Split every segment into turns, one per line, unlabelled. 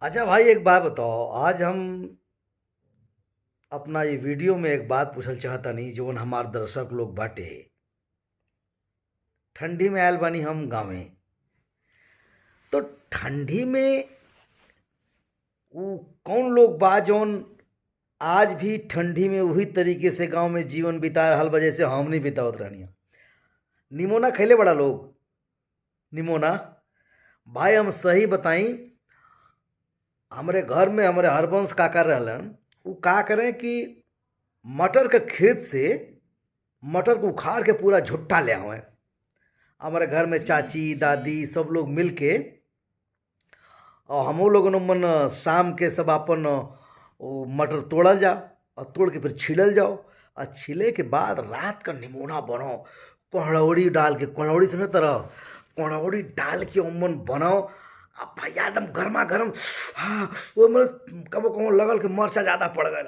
अच्छा भाई, एक बात बताओ। आज हम अपना ये वीडियो में एक बात पूछल चाहता नहीं, जो हमार दर्शक लोग बाटे। ठंडी में आयल बानी हम गाँवे। तो ठंडी में वो कौन लोग बा जौन आज भी ठंडी में वही तरीके से गांव में जीवन बिता रहल बा जैसे हम नहीं बितावत रहनी। निमोना खैले बड़ा लोग। निमोना भाई, हम सही बताई। हमारे घर में हमारे हरबंश काका रहलन। वो का करें कि मटर के खेत से मटर को उखाड़ के पूरा झुट्टा ले आवे। हमारे घर में चाची दादी सब लोग मिल के, और हम लोगन मन शाम के सब अपन वो मटर तोड़ल जाओ, और तोड़ के फिर छीलल जाओ। और छीले के बाद रात का निमोना बनाओ, कोहड़ौड़ी डाल के। कोहड़ौड़ी समझ तरह कोहड़ौड़ी डाल के उमन बनाओ। अब भैया एकदम गर्मा गर्म। हाँ, वो मतलब कबो कबो लगल कि मरचा ज़्यादा पड़ गए।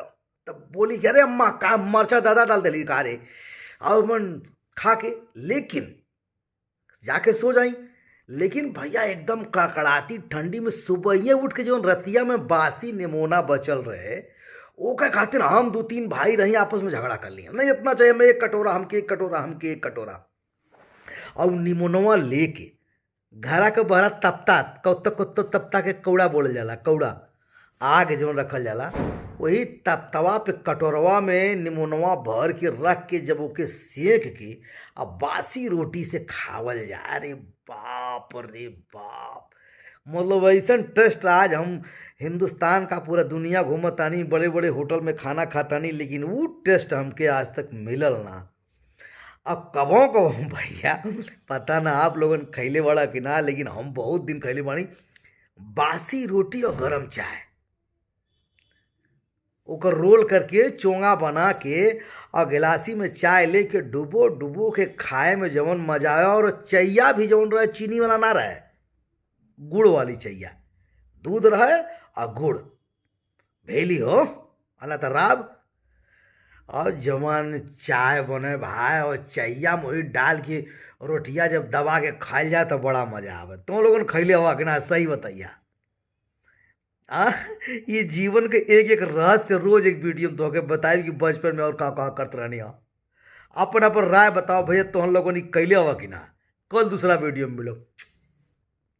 तब बोली कि अरे अम्मा, का मरचा ज़्यादा डाल दिली का रे। और मन खा के लेकिन जाके सो जाई। लेकिन भैया एकदम कड़कड़ाती ठंडी में सुबह उठ के जो रतिया में बासी निमोना बचल रहे, ओके खातिर हम दो तीन भाई रही आपस में झगड़ा कर लिया। नहीं इतना चाहिए, मैं एक कटोरा, हमके एक कटोरा, हमके एक कटोरा। और निमोनवा लेके घरा के बहरा तपता कत्तो तपता के कौड़ा बोल जाला। कौड़ा आग जो रखल जाला, वही तवा पे कटोरवा में निमोनवा भर के रख के जब ओके सेक के अब बासी रोटी से खावल जा। अरे बाप रे बाप, मतलब ऐसा टेस्ट। आज हम हिंदुस्तान का पूरा दुनिया घूमतानी, बड़े बड़े होटल में खाना खातानी, लेकिन वो टेस्ट हमके आज तक मिलल ना। अब कबों कबों भैया, पता ना आप लोगन खैले बड़ा कि ना, लेकिन हम बहुत दिन खैले बानी बासी रोटी और गरम चाय। ओकर रोल करके चोंगा बना के और गिलासी में चाय लेके डुबो डुबो के खाए में जवन मजा आया। और चैया भी जवन रहे चीनी वाला ना रहे, गुड़ वाली चैया। दूध रहे और गुड़ भेली हो, अना तो राब। और जवन चाय बने भाई, और चैया मोही डाल के रोटिया जब दबा के खाइल जाए तो बड़ा मजा आवे। तुम लोगन खैले हुआ कि ना, सही बताइया। आ, ये जीवन के एक एक रहस्य रोज एक वीडियो में तो बताए कि बचपन में और कहाँ करते रहनी हो। अपन अपन राय बताओ भैया, तो हम लोगों ने कैले हुआ कि ना। कल दूसरा वीडियो में मिलो।